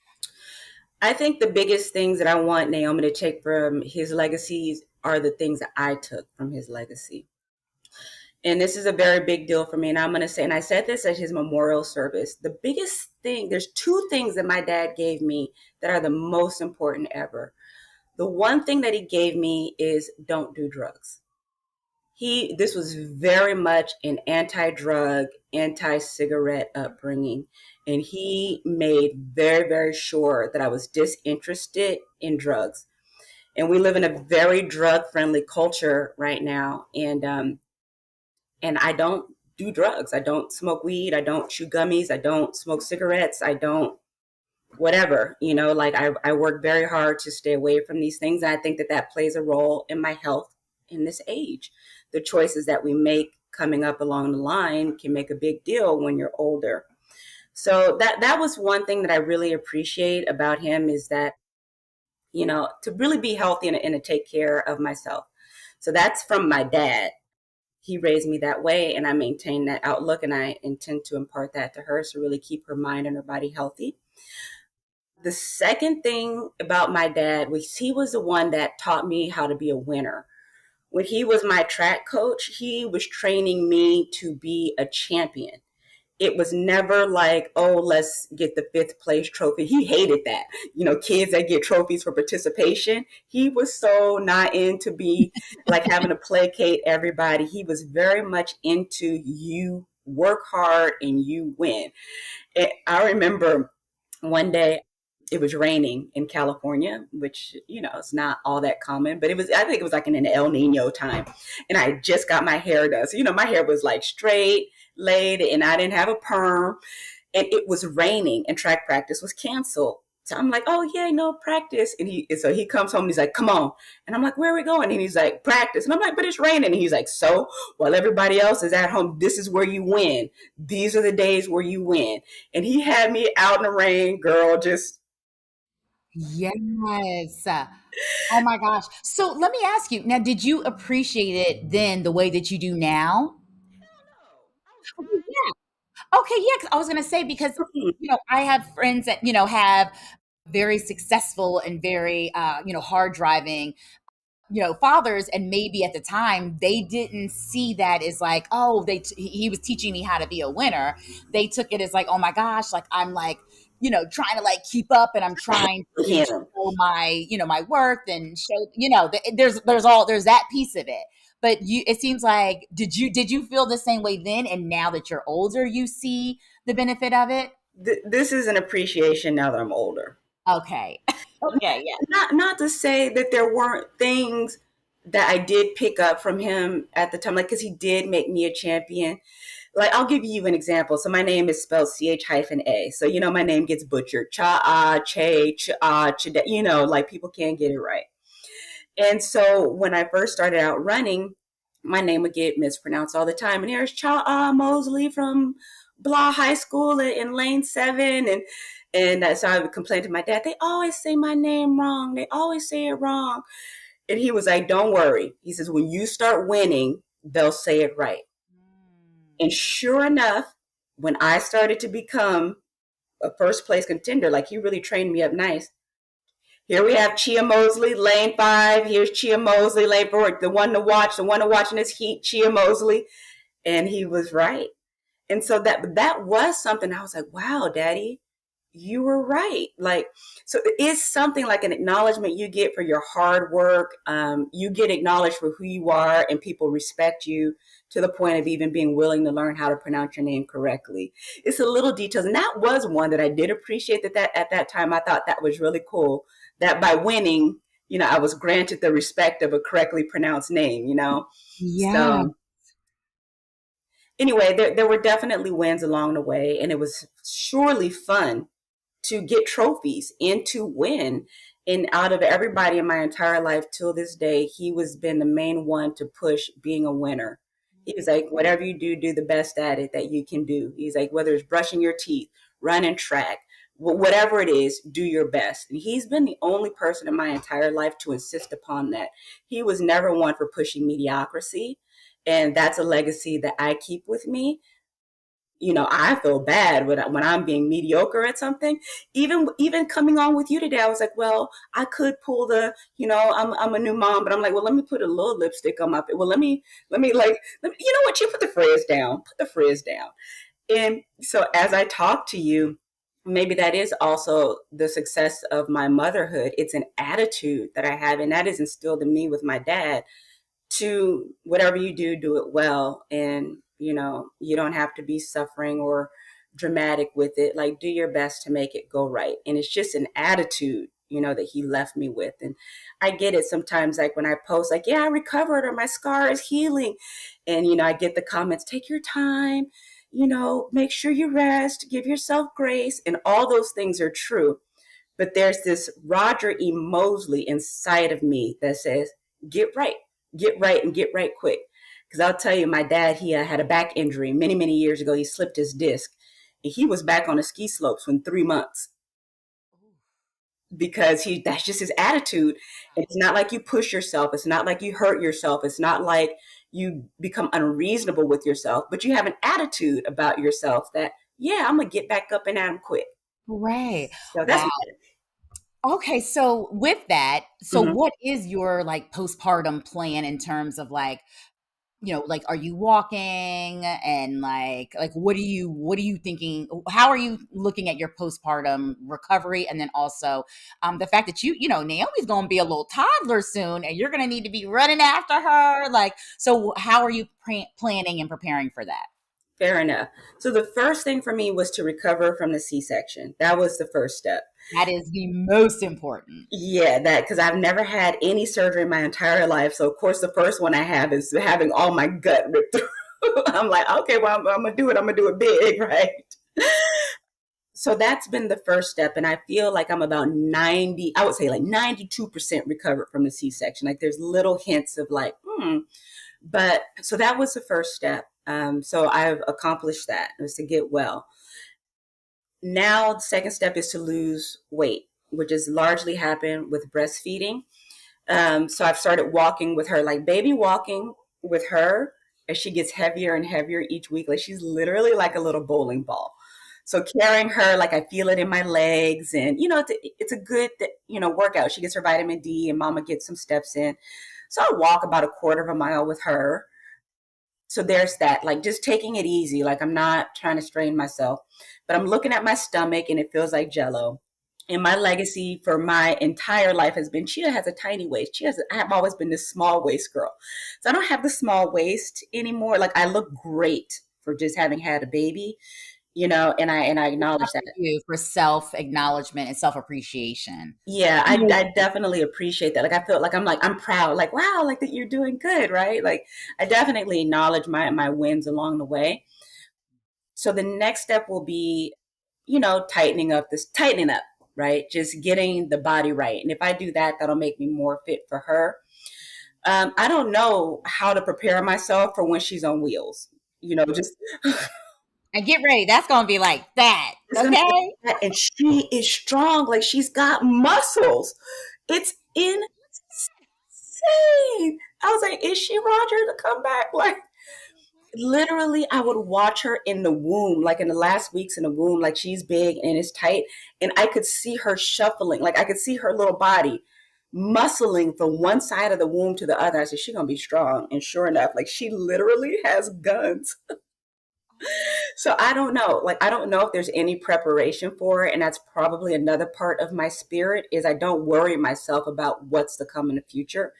Speaker 2: I think the biggest things that I want Naomi to take from his legacies are the things that I took from his legacy. And this is a very big deal for me. And I'm going to say, and I said this at his memorial service, the biggest thing, there's two things that my dad gave me that are the most important ever. The one thing that he gave me is don't do drugs. This was very much an anti-drug, anti-cigarette upbringing. And he made very, very sure that I was disinterested in drugs. And we live in a very drug-friendly culture right now. And I don't do drugs. I don't smoke weed. I don't chew gummies. I don't smoke cigarettes. I don't whatever, like I work very hard to stay away from these things. And I think that that plays a role in my health in this age. The choices that we make coming up along the line can make a big deal when you're older. So that was one thing that I really appreciate about him is that, to really be healthy and to take care of myself. So that's from my dad. He raised me that way and I maintain that outlook and I intend to impart that to her to really keep her mind and her body healthy. The second thing about my dad was he was the one that taught me how to be a winner. When he was my track coach, he was training me to be a champion. It was never like, oh, let's get the fifth place trophy. He hated that. Kids that get trophies for participation. He was so not into be like having to placate everybody. He was very much into you work hard and you win. And I remember one day it was raining in California, which, it's not all that common, but I think it was like in an El Nino time. And I just got my hair done. So, my hair was like straight, laid, and I didn't have a perm. And it was raining and track practice was canceled. So I'm like, oh yeah, no practice. So he comes home and he's like, come on. And I'm like, where are we going? And he's like, practice. And I'm like, but it's raining. And he's like, so while everybody else is at home, this is where you win. These are the days where you win. And he had me out in the rain, girl, just.
Speaker 1: Yes. Oh my gosh. So let me ask you now, did you appreciate it then the way that you do now? Okay, yeah. Okay, yeah. 'Cause I was going to say, because, I have friends that, have very successful and very, hard driving fathers, and maybe at the time they didn't see that as like, oh, he was teaching me how to be a winner. They took it as like, oh my gosh, like I'm like, trying to like keep up, and I'm trying to
Speaker 2: Him.
Speaker 1: show my, my worth and show, there's that piece of it. But it seems like, did you feel the same way then, and now that you're older, you see the benefit of it?
Speaker 2: This is an appreciation now that I'm older.
Speaker 1: Okay. Okay, yeah.
Speaker 2: Not to say that there weren't things that I did pick up from him at the time, like because he did make me a champion. Like I'll give you an example. So my name is spelled CH-A. So my name gets butchered. Cha Che Cha, like people can't get it right. And so when I first started out running, my name would get mispronounced all the time. And here's Chia Mosley from blah high school in lane 7. And so I would complain to my dad, they always say my name wrong. They always say it wrong. And he was like, don't worry. He says, when you start winning, they'll say it right. And sure enough, when I started to become a first place contender, like he really trained me up nice. Here we have Chia Mosley, lane 5. Here's Chia Mosley, lane 4. The one to watch, the one to watch in this heat, Chia Mosley. And he was right. And so that was something I was like, wow, Daddy, you were right. Like, so it is something like an acknowledgement you get for your hard work. You get acknowledged for who you are, and people respect you to the point of even being willing to learn how to pronounce your name correctly. It's the little details. And that was one that I did appreciate that at that time, I thought that was really cool that by winning, I was granted the respect of a correctly pronounced name,
Speaker 1: Yeah.
Speaker 2: So anyway, there were definitely wins along the way, and it was surely fun to get trophies and to win. And out of everybody in my entire life till this day, he was been the main one to push being a winner. He was like, whatever you do, do the best at it that you can do. He's like, whether it's brushing your teeth, running track, whatever it is, do your best. And he's been the only person in my entire life to insist upon that. He was never one for pushing mediocrity. And that's a legacy that I keep with me. I feel bad when I'm being mediocre at something. Even coming on with you today, I was like, well, I could pull I'm a new mom, but I'm like, well, let me put a little lipstick on my face. Well, you know what? You put the frizz down. Put the frizz down. And so as I talk to you, maybe that is also the success of my motherhood. It's an attitude that I have, and that is instilled in me with my dad to whatever you do, do it well. And, you don't have to be suffering or dramatic with it. Like, do your best to make it go right. And it's just an attitude, that he left me with. And I get it sometimes, like when I post, like, yeah, I recovered or my scar is healing. And, I get the comments, take your time, make sure you rest, give yourself grace. And all those things are true. But there's this Roger E. Mosley inside of me that says, get right, and get right quick. Because I'll tell you, my dad, he had a back injury many, many years ago. He slipped his disc. And he was back on the ski slopes in 3 months because that's just his attitude. It's not like you push yourself. It's not like you hurt yourself. It's not like you become unreasonable with yourself, but you have an attitude about yourself that, yeah, I'm going to get back up and at him quick.
Speaker 1: Right.
Speaker 2: So that's
Speaker 1: Wow. Okay, so with that, so
Speaker 2: mm-hmm.
Speaker 1: what is your like postpartum plan in terms of like, like are you walking and like what are you thinking? How are you looking at your postpartum recovery? And then also the fact that Naomi's gonna be a little toddler soon and you're gonna need to be running after her. Like, so how are you planning and preparing for that?
Speaker 2: Fair enough. So the first thing for me was to recover from the C-section. That was the first step.
Speaker 1: That is the most important.
Speaker 2: Yeah, that because I've never had any surgery in my entire life. So of course the first one I have is having all my gut ripped through. I'm like, okay, well, I'm gonna do it. I'm gonna do it big, right? So that's been the first step. And I feel like I'm about 90, I would say like 92% recovered from the C-section. Like there's little hints of like, But so that was the first step. So I've accomplished that, was to get well. Now the second step is to lose weight, which has largely happened with breastfeeding. So I've started walking with her, like baby walking with her as she gets heavier and heavier each week. Like she's literally like a little bowling ball. So carrying her, like I feel it in my legs, and it's a good workout. She gets her vitamin D, and Mama gets some steps in. So I walk about a quarter of a mile with her. So there's that, like just taking it easy. Like I'm not trying to strain myself, but I'm looking at my stomach and it feels like jello. And my legacy for my entire life has been Chia has a tiny waist. I have always been this small waist girl. So I don't have the small waist anymore. Like I look great for just having had a baby, and I acknowledge that.
Speaker 1: You for self acknowledgement and self appreciation.
Speaker 2: Yeah, I definitely appreciate that. Like I feel like I'm proud, like wow, like that you're doing good, right? Like I definitely acknowledge my wins along the way. So the next step will be, tightening up, right? Just getting the body right. And if I do that, that'll make me more fit for her. I don't know how to prepare myself for when she's on wheels. Just
Speaker 1: And get ready. That's going to be like that.
Speaker 2: it's gonna be
Speaker 1: Okay.
Speaker 2: like that. And she is strong. Like she's got muscles. It's insane. insane. I was like, is she Roger to come back? Like, literally, I would watch her in the womb, like in the last weeks in the womb, like she's big and it's tight. And I could see her shuffling, like I could see her little body muscling from one side of the womb to the other. I said, she's going to be strong. And sure enough, like she literally has guns. So I don't know. Like, I don't know if there's any preparation for it. And that's probably another part of my spirit is I don't worry myself about what's to come in the future.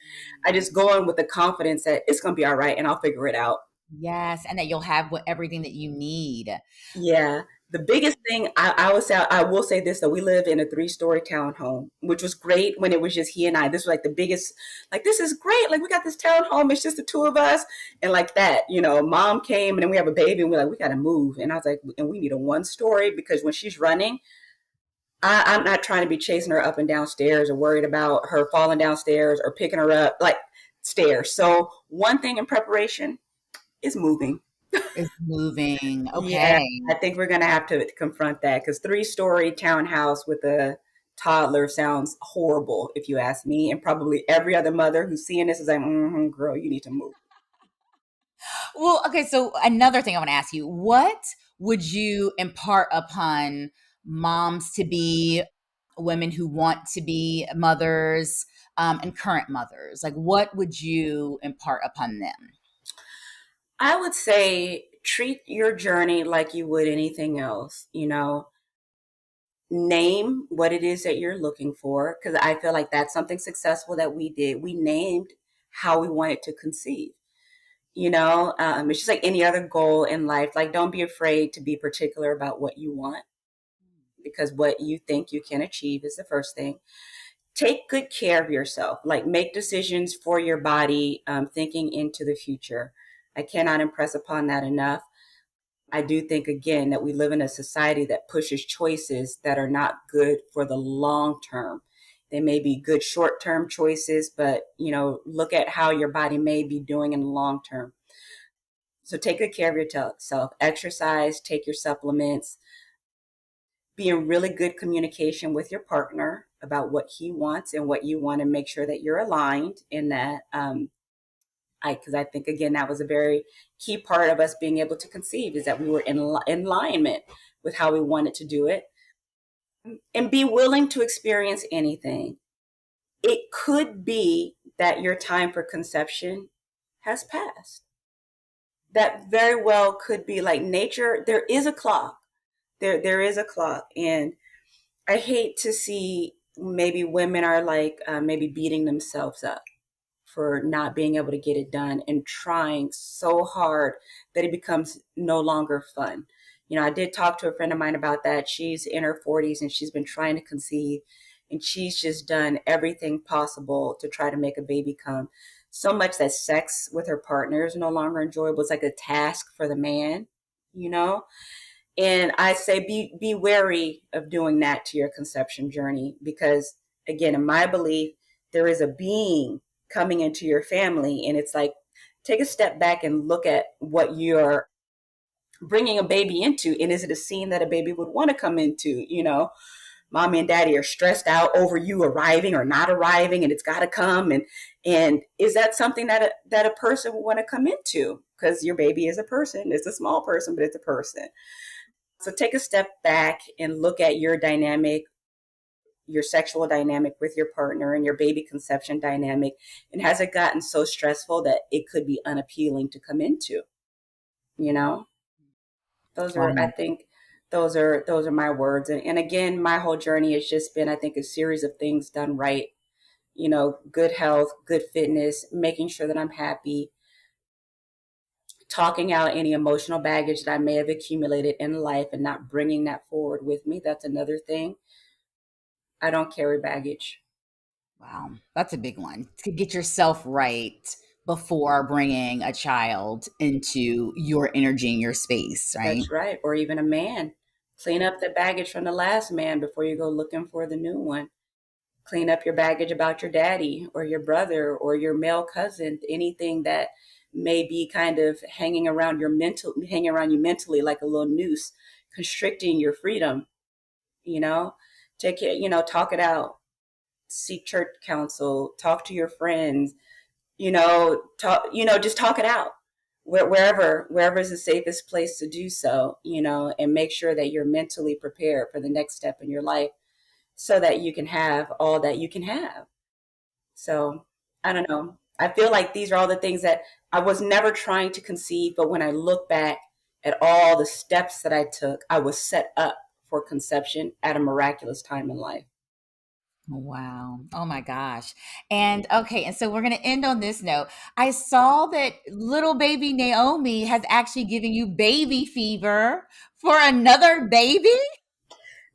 Speaker 2: I just go in with the confidence that it's going to be all right and I'll figure it out.
Speaker 1: Yes, and that you'll have everything that you need.
Speaker 2: Yeah. The biggest thing I would say, I will say this, that we live in a 3-story townhome, which was great when it was just he and I. This was like the biggest, like, this is great. Like, we got this townhome. It's just the two of us. And like that, mom came and then we have a baby and we're like, we got to move. And I was like, and we need a 1-story because when she's running, I'm not trying to be chasing her up and down stairs or worried about her falling downstairs or picking her up, like stairs. So one thing in preparation is moving.
Speaker 1: Is moving.
Speaker 2: Yeah,
Speaker 1: Okay.
Speaker 2: I think we're gonna have to confront that because 3-story townhouse with a toddler sounds horrible, if you ask me. And probably every other mother who's seeing this is like, girl, you need to move.
Speaker 1: Well, okay, so another thing I want to ask you, what would you impart upon moms to be, women who want to be mothers, and current mothers? Like, what would you impart upon them?
Speaker 2: I would say treat your journey like you would anything else. Name what it is that you're looking for because I feel like that's something successful that we did. We named how we wanted to conceive. It's just like any other goal in life. Like, don't be afraid to be particular about what you want because what you think you can achieve is the first thing. Take good care of yourself, like make decisions for your body, thinking into the future. I cannot impress upon that enough. I do think, again, that we live in a society that pushes choices that are not good for the long term. They may be good short term choices, but, look at how your body may be doing in the long term. So take good care of yourself, exercise, take your supplements, be in really good communication with your partner about what he wants and what you want, and make sure that you're aligned in that. Because I think, again, that was a very key part of us being able to conceive is that we were in alignment with how we wanted to do it, and be willing to experience anything. It could be that your time for conception has passed. That very well could be like nature. There is a clock. There is a clock. And I hate to see maybe women are like maybe beating themselves up for not being able to get it done and trying so hard that it becomes no longer fun. I did talk to a friend of mine about that. She's in her 40s and she's been trying to conceive and she's just done everything possible to try to make a baby come. So much that sex with her partner is no longer enjoyable. It's like a task for the man, you know? And I say be wary of doing that to your conception journey because, again, in my belief, there is a being coming into your family, and it's like take a step back and look at what you're bringing a baby into, and is it a scene that a baby would want to come into? Mommy and daddy are stressed out over you arriving or not arriving, and it's got to come, and is that something that a person would want to come into? Because your baby is a person. It's a small person, but it's a person. So take a step back and look at your dynamic, your sexual dynamic with your partner and your baby conception dynamic. And has it gotten so stressful that it could be unappealing to come into? You know, those are, I
Speaker 1: Um,
Speaker 2: think, those are my words. And again, my whole journey has just been, I think, a series of things done right. Good health, good fitness, making sure that I'm happy, talking out any emotional baggage that I may have accumulated in life and not bringing that forward with me. That's another thing. I don't carry baggage.
Speaker 1: wow, that's a big one. To get yourself right before bringing a child into your energy and your space, right?
Speaker 2: That's right. Or even a man. Clean up the baggage from the last man before you go looking for the new one. Clean up your baggage about your daddy or your brother or your male cousin, anything that may be kind of hanging around you mentally like a little noose, constricting your freedom, you know. Take it, talk it out. Seek church counsel, talk to your friends, just talk it out wherever is the safest place to do so, and make sure that you're mentally prepared for the next step in your life so that you can have all that you can have. So I don't know. I feel like these are all the things that I was never trying to conceive, but when I look back at all the steps that I took, I was set up for conception at a miraculous time in life.
Speaker 1: Wow. Oh my gosh. And okay, and so we're going to end on this note. I saw that little baby Naomi has actually given you baby fever for another baby.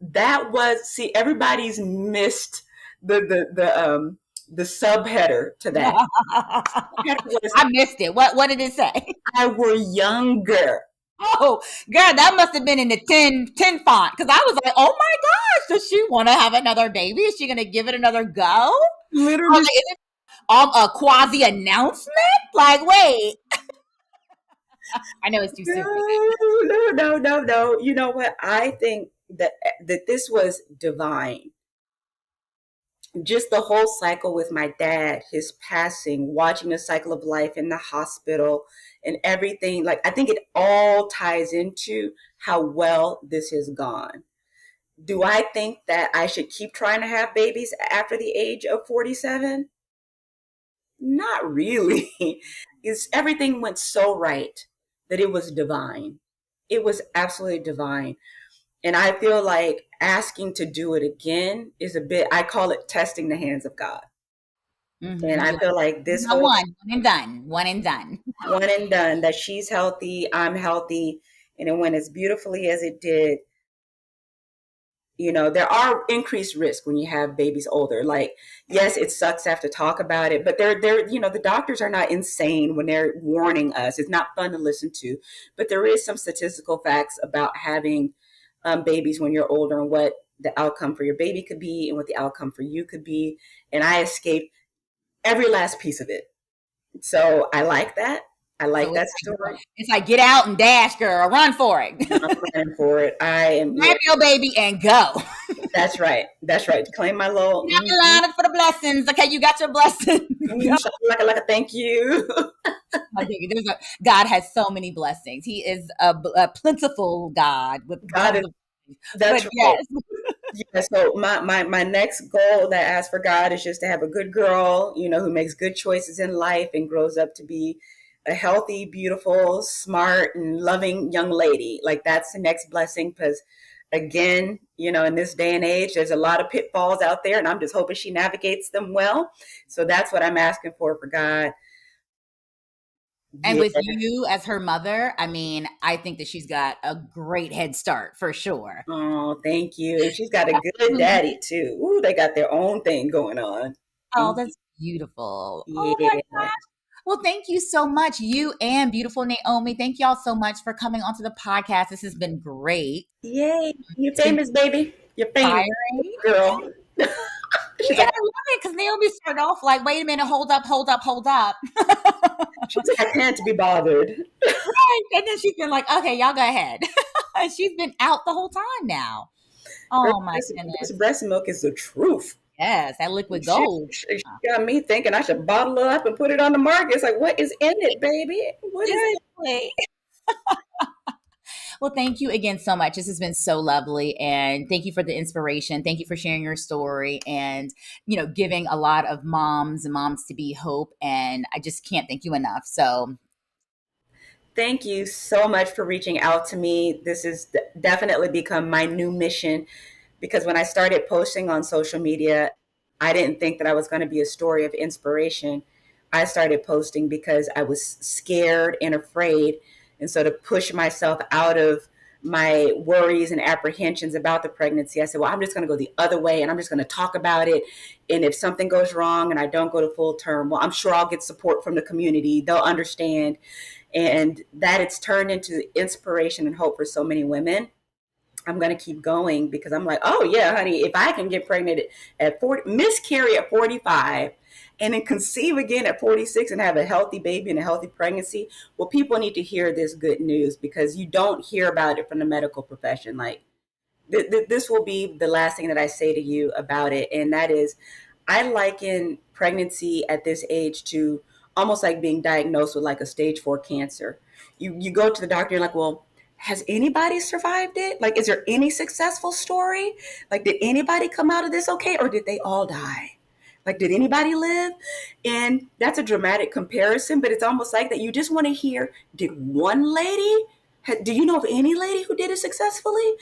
Speaker 2: That was, see, everybody's missed the subheader to that. Subheader was,
Speaker 1: I missed it. What did it say?
Speaker 2: I were younger.
Speaker 1: Oh, girl, that must have been in the ten font because I was like, oh my gosh, does she want to have another baby? Is she going to give it another go?
Speaker 2: Literally,
Speaker 1: Like, is it a quasi announcement? Like, wait, I know it's too soon.
Speaker 2: no. You know what? I think that this was divine. Just the whole cycle with my dad, his passing, watching the cycle of life in the hospital and everything. Like, I think it all ties into how well this has gone. Do I think that I should keep trying to have babies after the age of 47? Not really. It's, everything went so right that it was divine. It was absolutely divine. And I feel like asking to do it again is a bit, I call it testing the hands of God. And I
Speaker 1: Yeah.
Speaker 2: feel like this
Speaker 1: Not
Speaker 2: was
Speaker 1: one and done. One and done.
Speaker 2: one and done, that she's healthy, I'm healthy, and it went as beautifully as it did. There are increased risk when you have babies older. Like, yes, it sucks to have to talk about it, but the doctors are not insane when they're warning us. It's not fun to listen to, but there is some statistical facts about having babies when you're older and what the outcome for your baby could be and what the outcome for you could be. And I escaped every last piece of it. So I like that. I like
Speaker 1: So
Speaker 2: that story.
Speaker 1: it's like get out and dash, girl. Run for it.
Speaker 2: I'm planning for it. I am. Yeah,
Speaker 1: Grab your baby and go.
Speaker 2: that's right. That's right. Claim my little
Speaker 1: Get out the line for the blessings. Okay, you got your blessing. Go.
Speaker 2: like a thank you.
Speaker 1: God has so many blessings. He is a plentiful God with
Speaker 2: God
Speaker 1: tons
Speaker 2: is.
Speaker 1: of.
Speaker 2: That's
Speaker 1: But
Speaker 2: right.
Speaker 1: yes,
Speaker 2: Yeah. So my next goal that I ask for God is just to have a good girl, who makes good choices in life and grows up to be a healthy, beautiful, smart, and loving young lady. Like, that's the next blessing. Because again, in this day and age, there's a lot of pitfalls out there, and I'm just hoping she navigates them well. So that's what I'm asking for God.
Speaker 1: and
Speaker 2: Yeah.
Speaker 1: with you as her mother, I mean, I think that she's got a great head start for sure.
Speaker 2: Oh, thank you. And she's got a good daddy too. Ooh, they got their own thing going on.
Speaker 1: Oh,
Speaker 2: And
Speaker 1: that's beautiful. Oh my
Speaker 2: yeah.
Speaker 1: gosh. Well, thank you so much, you and beautiful Naomi. Thank y'all so much for coming onto the podcast. This has been great.
Speaker 2: Yay. You're
Speaker 1: It's been
Speaker 2: famous, baby. You're famous,
Speaker 1: inspiring.
Speaker 2: girl. She's
Speaker 1: And
Speaker 2: like,
Speaker 1: I love it because Naomi started off like, wait a minute, hold up, hold up, hold up.
Speaker 2: she's like, I can't be bothered.
Speaker 1: Right. And then she's been like, okay, y'all go ahead. And she's been out the whole time now.
Speaker 2: Girl,
Speaker 1: Oh my
Speaker 2: this
Speaker 1: goodness.
Speaker 2: breast milk is the truth.
Speaker 1: Yes, that liquid
Speaker 2: She,
Speaker 1: gold.
Speaker 2: she got me thinking I should bottle it up and put it on the market. It's like, what is in it, baby? What is it?
Speaker 1: Exactly. Well, thank you again so much. This has been so lovely. And thank you for the inspiration. Thank you for sharing your story and, giving a lot of moms and moms to be hope. And I just can't thank you enough. So,
Speaker 2: Thank you so much for reaching out to me. This has definitely become my new mission, because when I started posting on social media, I didn't think that I was going to be a story of inspiration. I started posting because I was scared and afraid. And so, to push myself out of my worries and apprehensions about the pregnancy, I said, well, I'm just going to go the other way and I'm just going to talk about it. And if something goes wrong and I don't go to full term, well, I'm sure I'll get support from the community. They'll understand. And that it's turned into inspiration and hope for so many women. I'm going to keep going because I'm like, oh yeah, honey, if I can get pregnant at 40, miscarry at 45, and then conceive again at 46 and have a healthy baby and a healthy pregnancy, well, people need to hear this good news because you don't hear about it from the medical profession. Like, this will be the last thing that I say to you about it. And that is, I liken pregnancy at this age to almost like being diagnosed with like a stage 4 cancer. You go to the doctor, you're like, well, has anybody survived it? Like, is there any successful story? Like, did anybody come out of this okay, or did they all die? Like, did anybody live? And that's a dramatic comparison, but it's almost like that. You just want to hear, did one lady, do you know of any lady who did it successfully?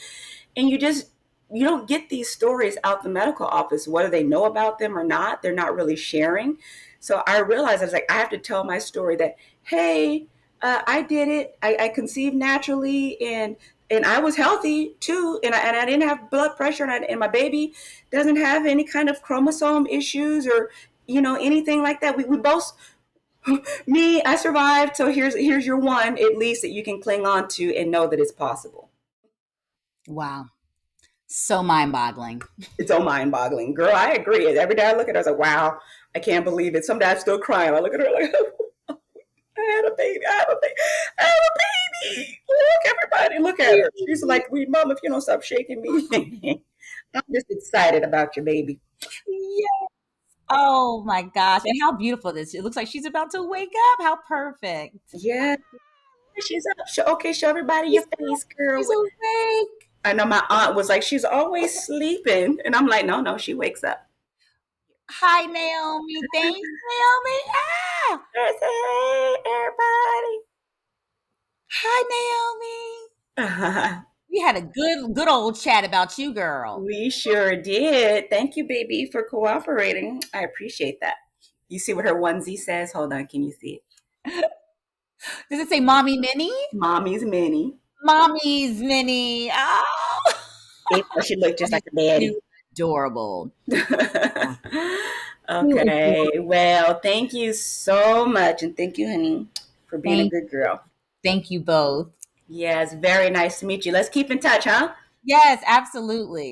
Speaker 2: And you don't get these stories out the medical office, whether they know about them or not. They're not really sharing. So I realized, I was like, I have to tell my story that, hey, I did it. I conceived naturally, and I was healthy too, and I didn't have blood pressure, and my baby doesn't have any kind of chromosome issues or anything like that. We both, me, I survived. So here's your one, at least, that you can cling on to and know that it's possible.
Speaker 1: Wow. So mind boggling.
Speaker 2: It's so mind boggling, girl. I agree. Every day I look at her, I was like, wow, I can't believe it. Some days I'm still crying. I look at her like, I had a baby. I have a baby. I have a baby. Look, everybody, look at her. She's like, "We, mom, if you don't stop shaking me." I'm just excited about your baby.
Speaker 1: Yeah. Oh my gosh. And how beautiful this. It looks like she's about to wake up. How perfect.
Speaker 2: Yeah, she's up. Okay, show everybody
Speaker 1: She's
Speaker 2: your face, girl.
Speaker 1: she's awake.
Speaker 2: I know my aunt was like, she's always sleeping. And I'm like, no, no, she wakes up.
Speaker 1: Hi, Naomi. Thanks, Naomi. Ah!
Speaker 2: Hey, everybody.
Speaker 1: Hi, Naomi. We had a good old chat about you, girl.
Speaker 2: We sure did. Thank you, baby, for cooperating. I appreciate that. You see what her onesie says? Hold on, can you see it?
Speaker 1: Does it say Mommy Minnie?
Speaker 2: Mommy's mini.
Speaker 1: Mommy's Minnie. Oh.
Speaker 2: She looked just
Speaker 1: That is
Speaker 2: like a daddy.
Speaker 1: too adorable. Too
Speaker 2: Okay.
Speaker 1: adorable.
Speaker 2: Well, thank you so much. And thank you, honey, for being a
Speaker 1: Thank,
Speaker 2: good girl.
Speaker 1: thank you both.
Speaker 2: Yes, very nice to meet you. Let's keep in touch, huh?
Speaker 1: Yes, absolutely.